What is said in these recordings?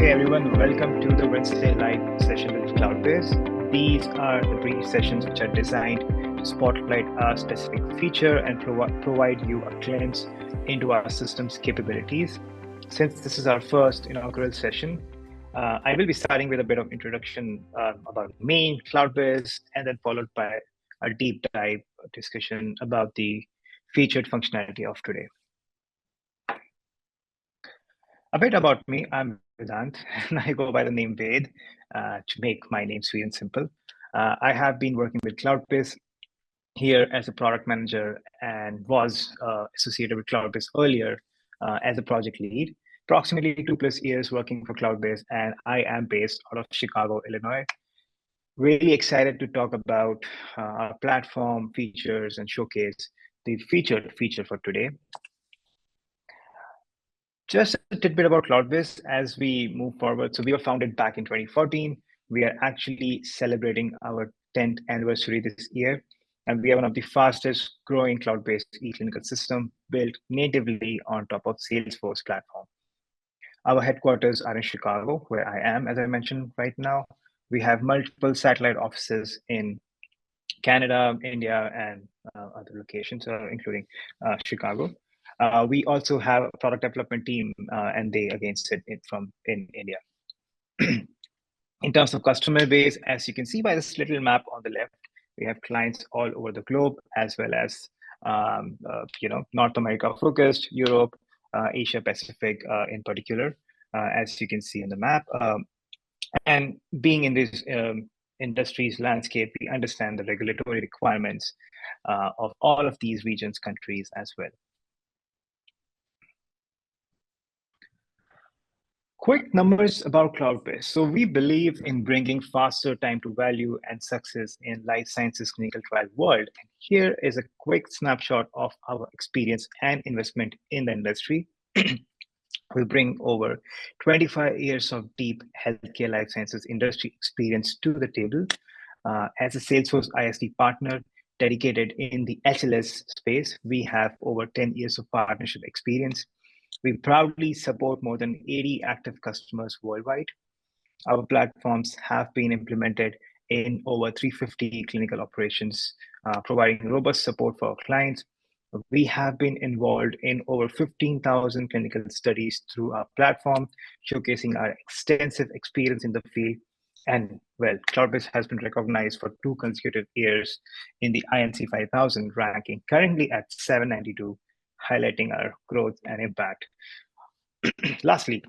Hey everyone, welcome to the Wednesday live session with Cloudbyz. These are the brief sessions which are designed to spotlight a specific feature and provide you a glimpse into our system's capabilities. Since this is our first inaugural session, I will be starting with a bit of introduction about me, Cloudbyz, and then followed by a deep dive discussion about the featured functionality of today. A bit about me, I'm Vedant, and I go by the name Ved to make my name sweet and simple. I have been working with Cloudbyz here as a product manager and was associated with Cloudbyz earlier as a project lead. Approximately 2+ years working for Cloudbyz, and I am based out of Chicago, Illinois. Really excited to talk about our platform features and showcase the featured feature for today. Just a tidbit about Cloudbyz as we move forward. So we were founded back in 2014. We are actually celebrating our 10th anniversary this year. And we are one of the fastest growing cloud-based e-clinical system built natively on top of Salesforce platform. Our headquarters are in Chicago, where I am, as I mentioned right now. We have multiple satellite offices in Canada, India, and other locations, including Chicago. We also have a product development team, and they again sit in India. In terms of customer base, as you can see by this little map on the left, we have clients all over the globe, as well as North America focused, Europe, Asia Pacific in particular, as you can see in the map. And being in this industries landscape, we understand the regulatory requirements of all of these regions, countries as well. Quick numbers about Cloudbyz. So we believe in bringing faster time to value and success in life sciences clinical trial world. And here is a quick snapshot of our experience and investment in the industry. We bring over 25 years of deep healthcare life sciences industry experience to the table. As a Salesforce ISV partner dedicated in the HLS space, we have over 10 years of partnership experience. We proudly support more than 80 active customers worldwide. Our platforms have been implemented in over 350 clinical operations, providing robust support for our clients. We have been involved in over 15,000 clinical studies through our platform, showcasing our extensive experience in the field. And well, Cloudbyz has been recognized for 2 consecutive years in the INC 5000 ranking, currently at 792, highlighting our growth and impact. Lastly,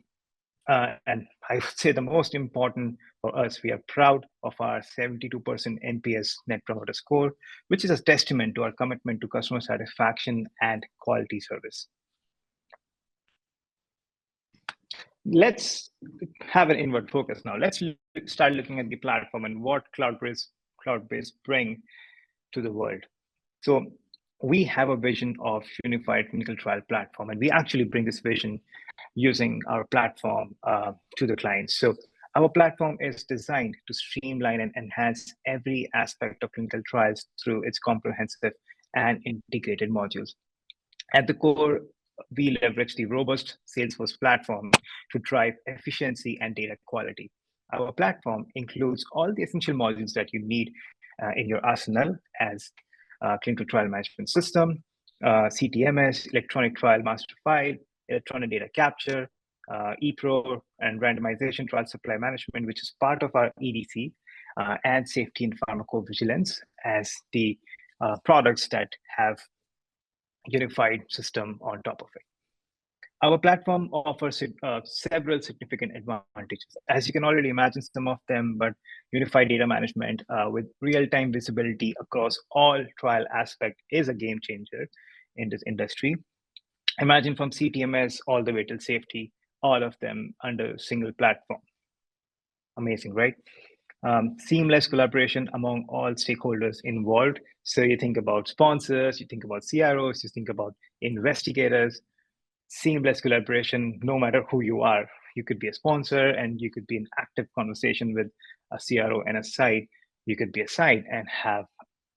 and I would say the most important for us, we are proud of our 72% NPS Net Promoter Score, which is a testament to our commitment to customer satisfaction and quality service. Let's have an inward focus now. Let's start looking at the platform and what Cloudbyz bring to the world. So we have a vision of unified clinical trial platform, and we actually bring this vision using our platform to the clients. So our platform is designed to streamline and enhance every aspect of clinical trials through its comprehensive and integrated modules. At the core, we leverage the robust Salesforce platform to drive efficiency and data quality. Our platform includes all the essential modules that you need in your arsenal as clinical trial management system, CTMS, electronic trial master file, electronic data capture, ePro, and randomization trial supply management, which is part of our EDC, and safety and pharmacovigilance as the products that have unified system on top of it. Our platform offers several significant advantages. As you can already imagine some of them, but unified data management with real-time visibility across all trial aspects is a game changer in this industry. Imagine from CTMS all the way to safety, all of them under a single platform. Amazing, right? Seamless collaboration among all stakeholders involved. So you think about sponsors, you think about CROs, you think about investigators. Seamless collaboration, no matter who you are. You could be a sponsor and you could be in active conversation with a CRO and a site. You could be a site and have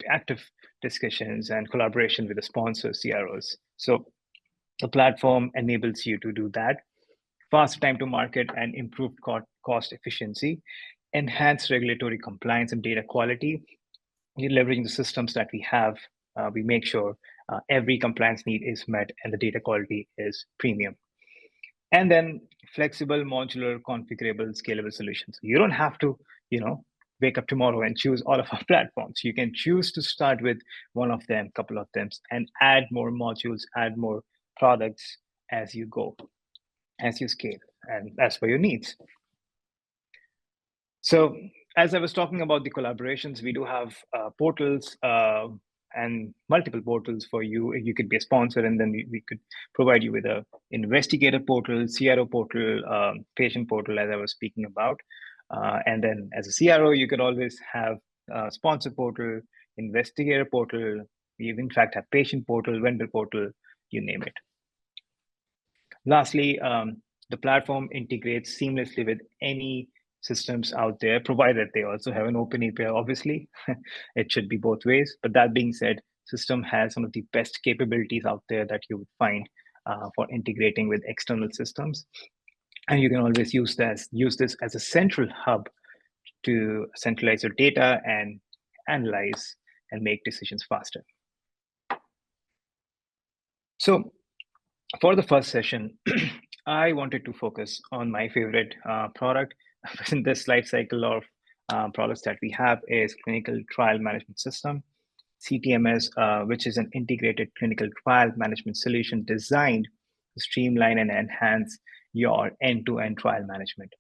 active discussions and collaboration with the sponsors, CROs. So the platform enables you to do that. fast time to market and improved cost efficiency, enhanced regulatory compliance and data quality. You're leveraging the systems that we have. We make sure every compliance need is met and the data quality is premium. And then flexible, modular, configurable, scalable solutions. You don't have to, wake up tomorrow and choose all of our platforms. You can choose to start with one of them, couple of them, and add more modules, add more products as you go, as you scale, and as per your needs. So as I was talking about the collaborations, we do have portals and multiple portals for you. You could be a sponsor, and then we could provide you with a investigator portal, CRO portal, patient portal, as I was speaking about. And then as a CRO, you could always have a sponsor portal, investigator portal. We in fact have patient portal, vendor portal, you name it. Lastly, the platform integrates seamlessly with any systems out there, provided they also have an open API, obviously. It should be both ways. But that being said, system has some of the best capabilities out there that you would find for integrating with external systems. And you can always use this as a central hub to centralize your data and analyze and make decisions faster. So for the first session, I wanted to focus on my favorite product in this life cycle of products that we have is Clinical Trial Management System, CTMS, which is an integrated clinical trial management solution designed to streamline and enhance your end-to-end trial management.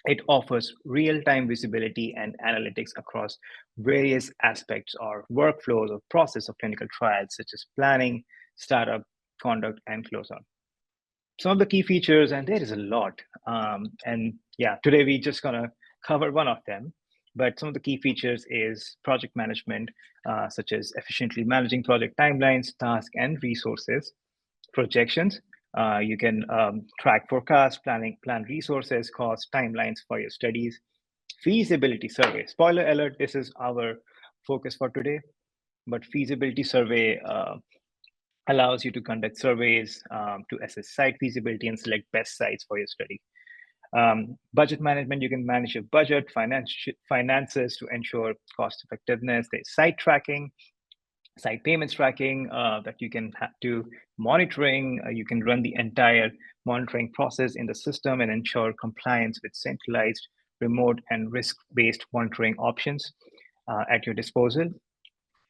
It offers real-time visibility and analytics across various aspects or workflows or process of clinical trials, such as planning, startup, conduct, and closeout. Some of the key features, and there is a lot. And yeah, today we're just gonna cover one of them. But some of the key features is project management, such as efficiently managing project timelines, tasks, and resources. Projections, you can track forecast, plan resources, cost, timelines for your studies. Feasibility survey. Spoiler alert, this is our focus for today. But feasibility survey allows you to conduct surveys to assess site feasibility and select best sites for your study. Budget management, you can manage your budget, finances to ensure cost effectiveness. There's site tracking, site payments tracking that you can do monitoring. You can run the entire monitoring process in the system and ensure compliance with centralized, remote, and risk-based monitoring options at your disposal.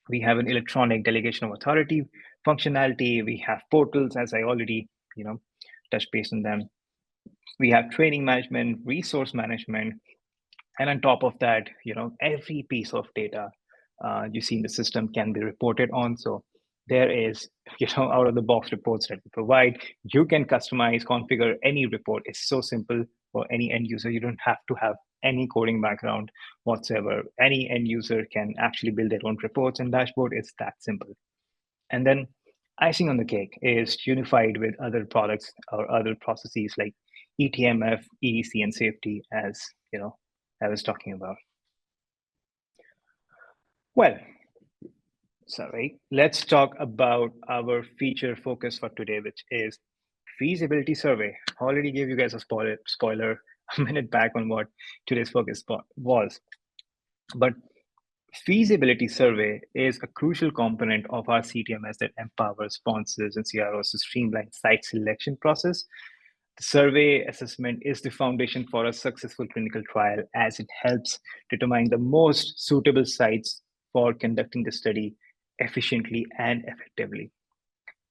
We have an electronic delegation of authority functionality. We have portals, as I already touched base on them. We have training management, resource management, and on top of that, every piece of data you see in the system can be reported on. So there is, out of the box reports that we provide. You can customize, configure any report. It's so simple for any end user. You don't have to have any coding background whatsoever. Any end user can actually build their own reports and dashboard. It's that simple. And then icing on the cake is unified with other products or other processes like ETMF, EEC, and safety, as I was talking about. Well, sorry, let's talk about our feature focus for today, which is feasibility survey. Already gave you guys a spoiler a minute back on what today's focus was. But feasibility survey is a crucial component of our CTMS that empowers sponsors and CROs to streamline site selection process. The survey assessment is the foundation for a successful clinical trial, as it helps determine the most suitable sites for conducting the study efficiently and effectively.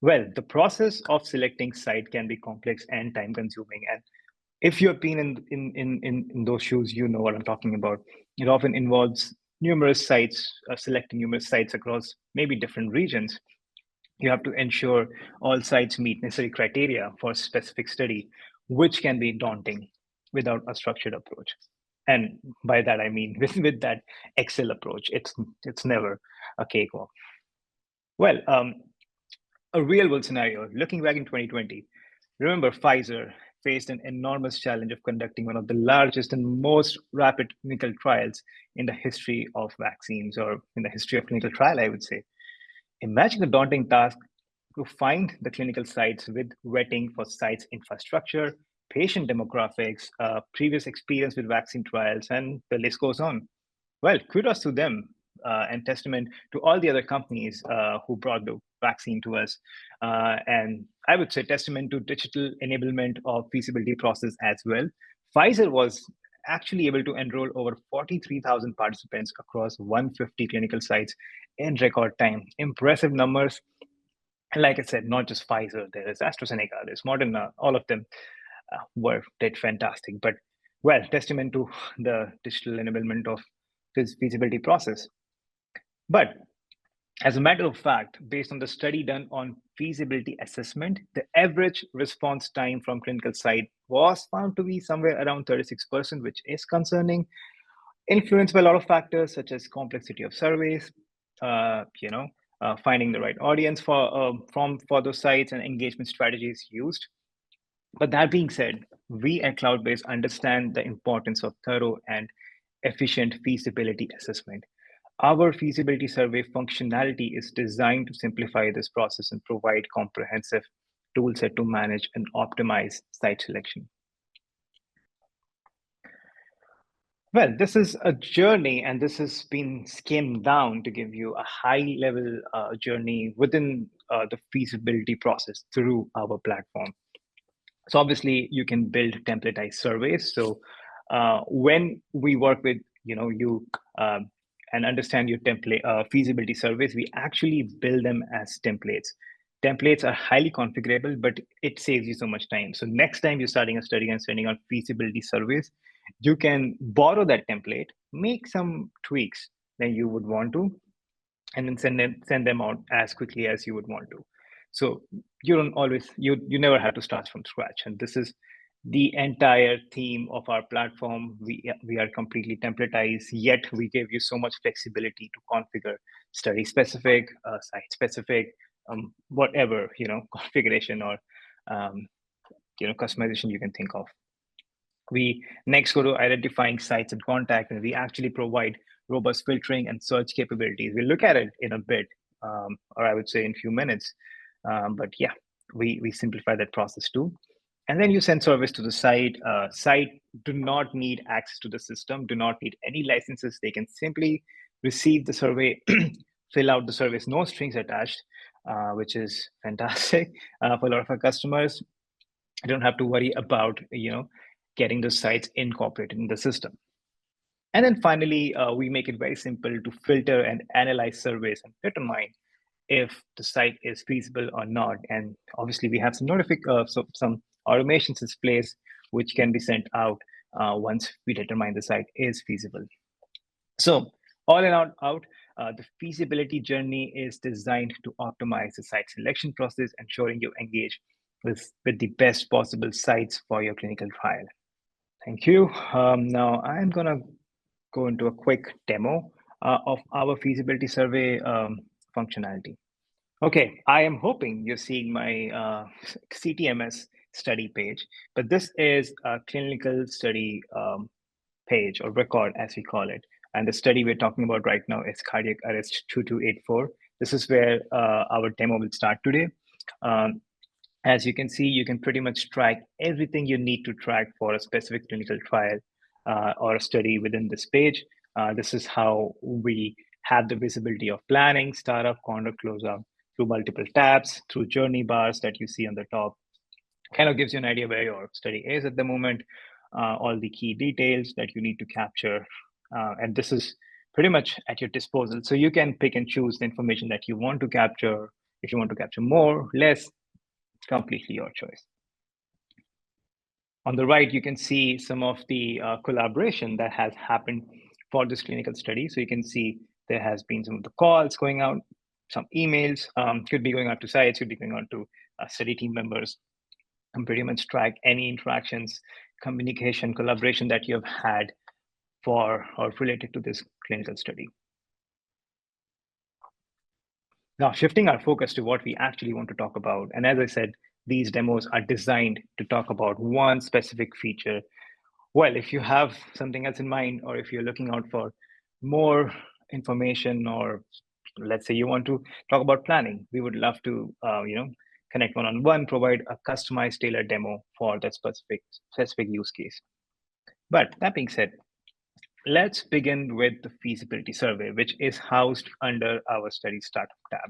Well, the process of selecting site can be complex and time consuming. And if you've been in those shoes, you know what I'm talking about. It often involves numerous sites, selecting numerous sites across maybe different regions. You have to ensure all sites meet necessary criteria for a specific study, which can be daunting without a structured approach. And by that, I mean, with that Excel approach, it's never a cakewalk. Well, a real world scenario, looking back in 2020, remember Pfizer faced an enormous challenge of conducting one of the largest and most rapid clinical trials in the history of vaccines, or in the history of clinical trial, I would say. Imagine the daunting task to find the clinical sites with vetting for sites infrastructure, patient demographics, previous experience with vaccine trials, and the list goes on. Well, kudos to them and testament to all the other companies who brought the vaccine to us. And I would say testament to digital enablement of feasibility process as well. Pfizer was actually able to enroll over 43,000 participants across 150 clinical sites in record time. Impressive numbers. And like I said, not just Pfizer, there is AstraZeneca, there's Moderna, all of them did fantastic. But well, testament to the digital enablement of this feasibility process. But as a matter of fact, based on the study done on feasibility assessment, the average response time from clinical site was found to be somewhere around 36%, which is concerning, influenced by a lot of factors such as complexity of surveys, finding the right audience for those sites and engagement strategies used. But that being said, we at Cloudbyz understand the importance of thorough and efficient feasibility assessment. Our feasibility survey functionality is designed to simplify this process and provide comprehensive toolset to manage and optimize site selection. Well, this is a journey, and this has been skimmed down to give you a high-level journey within the feasibility process through our platform. So obviously, you can build templatized surveys. So when we work with you and understand your template feasibility surveys, we actually build them as templates. Templates are highly configurable, but it saves you so much time. So next time you're starting a study and sending out feasibility surveys, you can borrow that template, make some tweaks that you would want to, and then send them out as quickly as you would want to. So you don't always, you never have to start from scratch. And this is the entire theme of our platform. We are completely templatized, yet we give you so much flexibility to configure study specific, site specific, whatever configuration or customization you can think of. We next go to identifying sites and contact, and we actually provide robust filtering and search capabilities. We'll look at it in a bit, or I would say in a few minutes. But yeah, we simplify that process too. And then you send service to the site. Site do not need access to the system, do not need any licenses. They can simply receive the survey, fill out the surveys, no strings attached, which is fantastic for a lot of our customers. I don't have to worry about getting the sites incorporated in the system. And then finally, we make it very simple to filter and analyze surveys and determine if the site is feasible or not. And obviously, we have some some automations in place which can be sent out once we determine the site is feasible. So all in all, the feasibility journey is designed to optimize the site selection process, ensuring you engage with the best possible sites for your clinical trial. Thank you. Now I'm going to go into a quick demo of our feasibility survey functionality. Okay, I am hoping you're seeing my CTMS study page, but this is a clinical study page or record, as we call it. And the study we're talking about right now is cardiac arrest 2284. This is where our demo will start today. As you can see, you can pretty much track everything you need to track for a specific clinical trial or a study within this page. This is how we have the visibility of planning, startup, conduct, closeout through multiple tabs, through journey bars that you see on the top. Kind of gives you an idea where your study is at the moment, all the key details that you need to capture. And this is pretty much at your disposal. So you can pick and choose the information that you want to capture. If you want to capture more, less, completely your choice. On the right, you can see some of the collaboration that has happened for this clinical study. So you can see there has been some of the calls going out, some emails, could be going out to sites, could be going out to study team members, and pretty much track any interactions, communication, collaboration that you have had for or related to this clinical study. Now, shifting our focus to what we actually want to talk about. And as I said, these demos are designed to talk about one specific feature. Well, if you have something else in mind, or if you're looking out for more information, or let's say you want to talk about planning, we would love to, connect one-on-one, provide a customized tailored demo for that specific use case. But that being said, let's begin with the feasibility survey, which is housed under our study startup tab.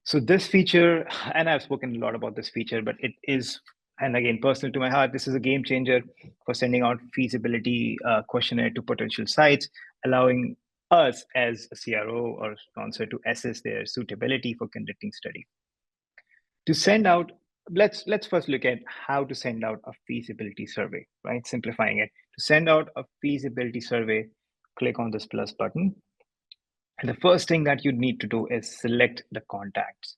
So this feature, and I've spoken a lot about this feature, but it is, and again, personal to my heart, this is a game changer for sending out feasibility questionnaire to potential sites, allowing us as a CRO or sponsor to assess their suitability for conducting study. To send out, let's first look at how to send out a feasibility survey, right? Simplifying it. To send out a feasibility survey, click on this plus button. And the first thing that you need to do is select the contacts.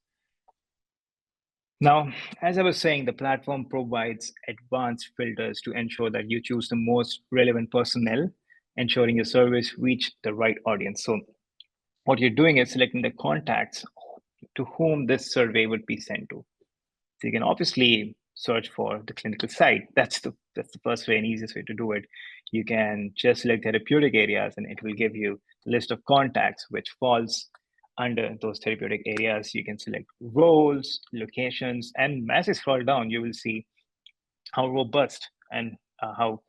Now, as I was saying, the platform provides advanced filters to ensure that you choose the most relevant personnel, ensuring your service reach the right audience. So what you're doing is selecting the contacts to whom this survey would be sent to. So you can obviously search for the clinical site. That's the first way and easiest way to do it. You can just select therapeutic areas and it will give you a list of contacts which falls under those therapeutic areas. You can select roles, locations, and as you scroll down, you will see how robust and how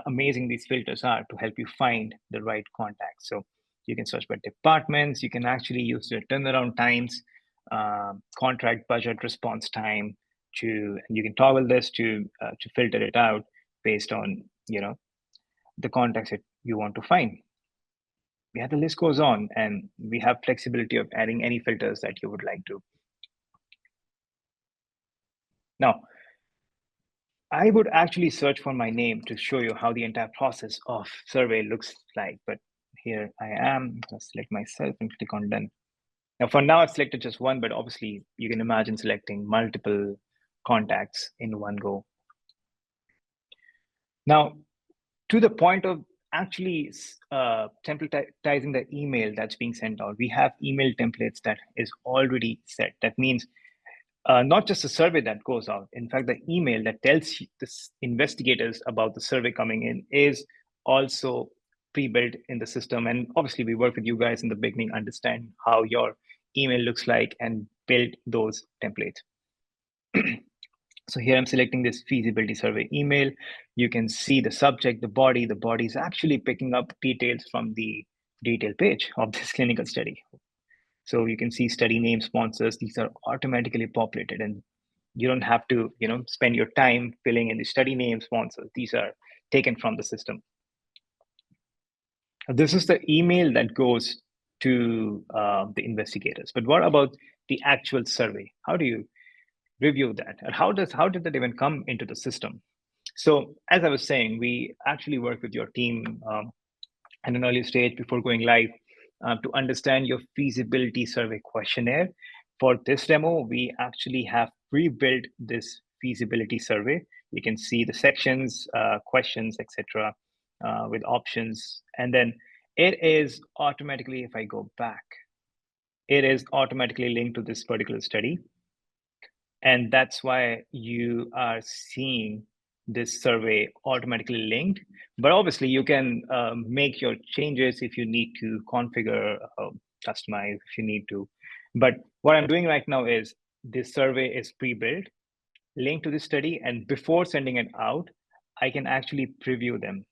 amazing these filters are to help you find the right contacts. So you can search by departments. You can actually use the turnaround times, contract budget response time, and you can toggle this to filter it out based on the contacts that you want to find. Yeah, the list goes on, and we have flexibility of adding any filters that you would like to. Now, I would actually search for my name to show you how the entire process of survey looks like, but here I am. I'll select myself and click on done. Now, for now, I've selected just one, but obviously you can imagine selecting multiple contacts in one go. Now, to the point of actually templatizing the email that's being sent out, we have email templates that is already set. That means not just a survey that goes out. In fact, the email that tells the investigators about the survey coming in is also pre-built in the system. And obviously, we work with you guys in the beginning, understand how your email looks like, and build those templates. So here I'm selecting this feasibility survey email. You can see the subject, the body. The body is actually picking up details from the detail page of this clinical study. So you can see study name, sponsors. These are automatically populated, and you don't have to spend your time filling in the study name, sponsors. These are taken from the system. This is the email that goes to the investigators. But what about the actual survey? How do you review that? And how did that even come into the system? So as I was saying, we actually work with your team at an early stage before going live to understand your feasibility survey questionnaire. For this demo, we actually have pre-built this feasibility survey. You can see the sections, questions, etc., with options. And then it is automatically, if I go back, it is automatically linked to this particular study. And that's why you are seeing this survey automatically linked. But obviously, you can make your changes if you need to configure, customize if you need to. But what I'm doing right now is this survey is pre-built, linked to the study. And before sending it out, I can actually preview them.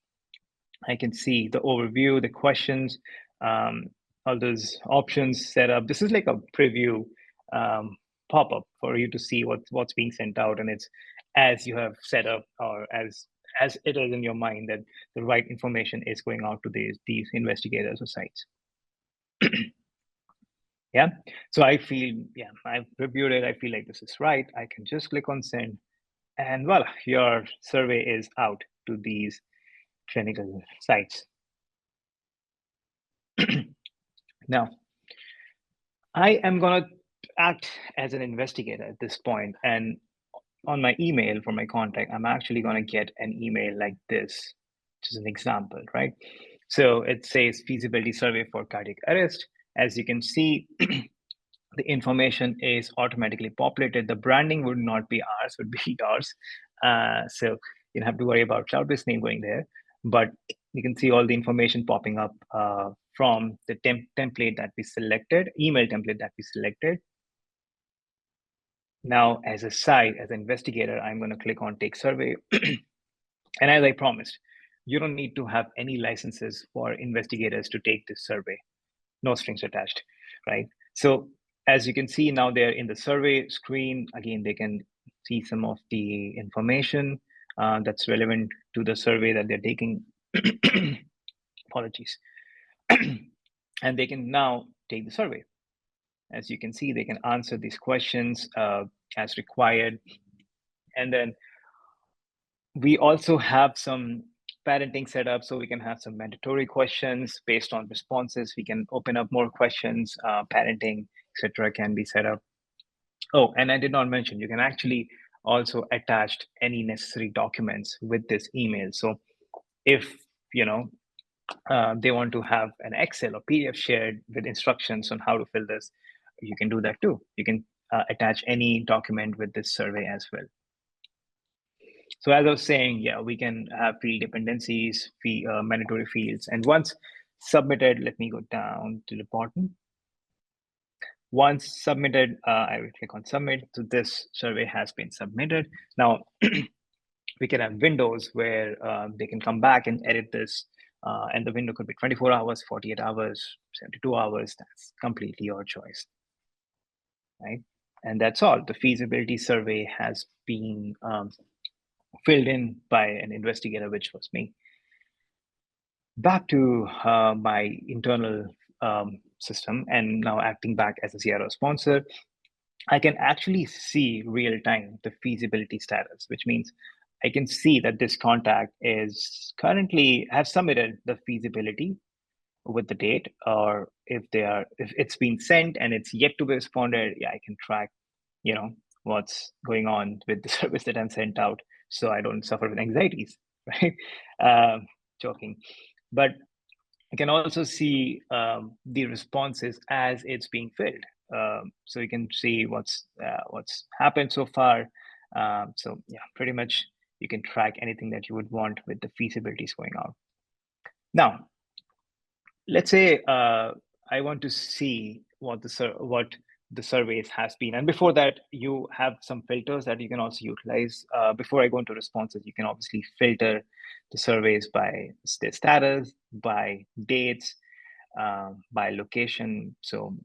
I can see the overview, the questions, all those options set up. This is like a preview pop-up for you to see what's being sent out, and it's as you have set up, or as it is in your mind that the right information is going out to these investigators or sites. Yeah, so I feel, I've reviewed it. I feel like this is right. I can just click on send, and voila, your survey is out to these clinical sites. Now, I am going to act as an investigator at this point, and on my email from my contact, I'm actually going to get an email like this, which is an example, right? So it says feasibility survey for cardiac arrest. As you can see, the information is automatically populated. The branding would not be ours, would be yours. So you don't have to worry about Cloudbyz name going there, but you can see all the information popping up from the template that we selected, email template that we selected. Now, as a site, as an investigator, I'm going to click on Take Survey. And as I promised, you don't need to have any licenses for investigators to take this survey. No strings attached, right? So as you can see now, they're in the survey screen. Again, they can see some of the information that's relevant to the survey that they're taking. Apologies. And they can now take the survey. As you can see, they can answer these questions as required. And then we also have some parenting set up, so we can have some mandatory questions based on responses. We can open up more questions, parenting, etc. can be set up. Oh, and I did not mention, you can actually also attach any necessary documents with this email. So if they want to have an Excel or PDF shared with instructions on how to fill this, you can do that too. You can attach any document with this survey as well. So as I was saying, yeah, we can have field dependencies, mandatory fields, and once submitted, let me go down to the bottom. Once submitted, I will click on submit. So this survey has been submitted. Now, we can have windows where they can come back and edit this, and the window could be 24 hours, 48 hours, 72 hours. That's completely your choice, right? And that's all. The feasibility survey has been filled in by an investigator, which was me. Back to my internal system, and now acting back as a CRO sponsor, I can actually see real time the feasibility status, which means I can see that this contact is currently have submitted the feasibility with the date, or if it's been sent and it's yet to be responded, yeah, I can track, what's going on with the service that I'm sent out, so I don't suffer with anxieties, right? Joking, but I can also see the responses as it's being filled. So you can see what's happened so far. So yeah, pretty much you can track anything that you would want with the feasibilities going out. Now, let's say I want to see what the surveys has been. And before that, you have some filters that you can also utilize. Before I go into responses, you can obviously filter the surveys by their status, by dates, by location. So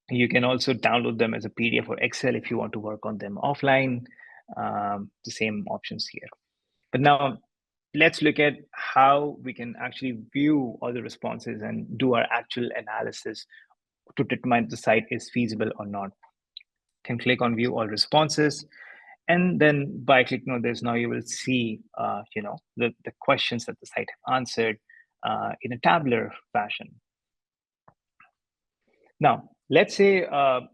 you can also download them as a PDF or Excel if you want to work on them offline. The same options here. But now let's look at how we can actually view all the responses and do our actual analysis to determine if the site is feasible or not. Can click on view all responses, and then by clicking on this, now you will see the questions that the site have answered in a tabular fashion. Now, let's say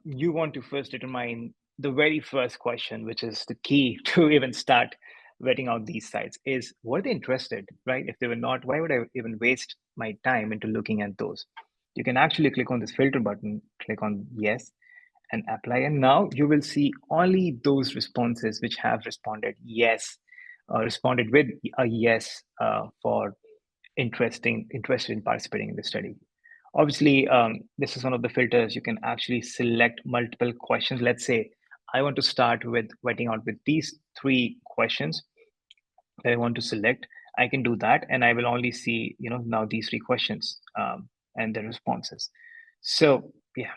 you want to first determine the very first question, which is the key to even start vetting out these sites, is were they interested, right? If they were not, why would I even waste my time into looking at those? You can actually click on this filter button, click on yes, and apply. And now you will see only those responses which have responded yes, responded with a yes for interested in participating in the study. Obviously, this is one of the filters. You can actually select multiple questions. Let's say I want to start with vetting out with these 3 questions that I want to select. I can do that, and I will only see, now these 3 questions and the responses. So yeah,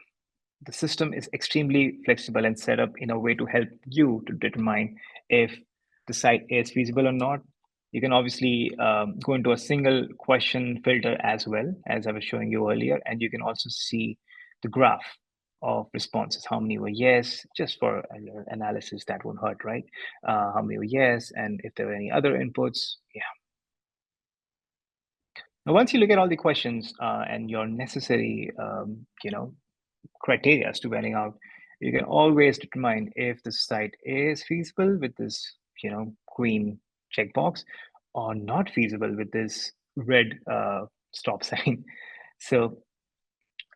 the system is extremely flexible and set up in a way to help you to determine if the site is feasible or not. You can obviously go into a single question filter as well, as I was showing you earlier, and you can also see the graph of responses. How many were yes, just for analysis, that won't hurt, right? How many were yes, and if there were any other inputs, yeah. Now, once you look at all the questions and your necessary, criteria to vetting out, you can always determine if the site is feasible with this, green checkbox, or not feasible with this red stop sign. So,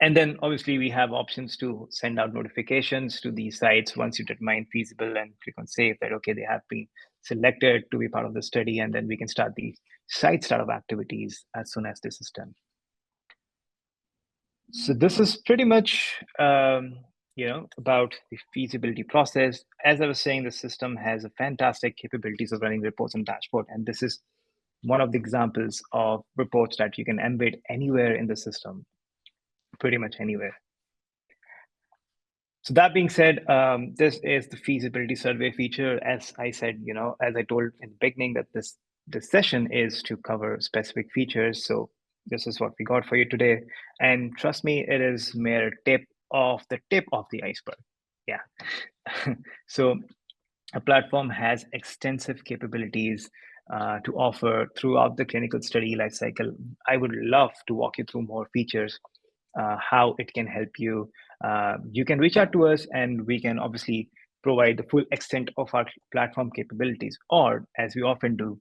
and then obviously we have options to send out notifications to these sites once you determine feasible, and click on save that, okay, they have been selected to be part of the study, and then we can start the site startup activities as soon as this is done. So this is pretty much, about the feasibility process. As I was saying, the system has a fantastic capabilities of running reports and dashboard, and this is one of the examples of reports that you can embed anywhere in the system, pretty much anywhere. So that being said, this is the feasibility survey feature. As I said, as I told in the beginning, that this session is to cover specific features. So this is what we got for you today. And trust me, it is mere tip of the iceberg. Yeah. So a platform has extensive capabilities to offer throughout the clinical study lifecycle. I would love to walk you through more features, how it can help you. You can reach out to us and we can obviously provide the full extent of our platform capabilities, or as we often do,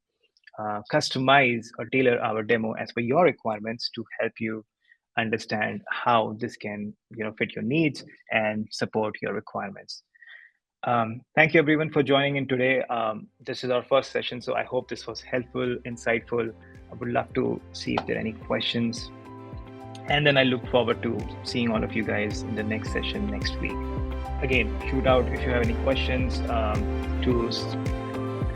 customize or tailor our demo as per your requirements to help you understand how this can fit your needs and support your requirements. Thank you everyone for joining in today. This is our first session, so I hope this was helpful, insightful. I would love to see if there are any questions. And then I look forward to seeing all of you guys in the next session next week. Again, shoot out if you have any questions to,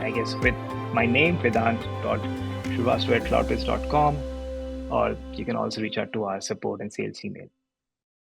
I guess, with my name, Vedant.Srivastava@cloudbyz.com, or you can also reach out to our support and sales email.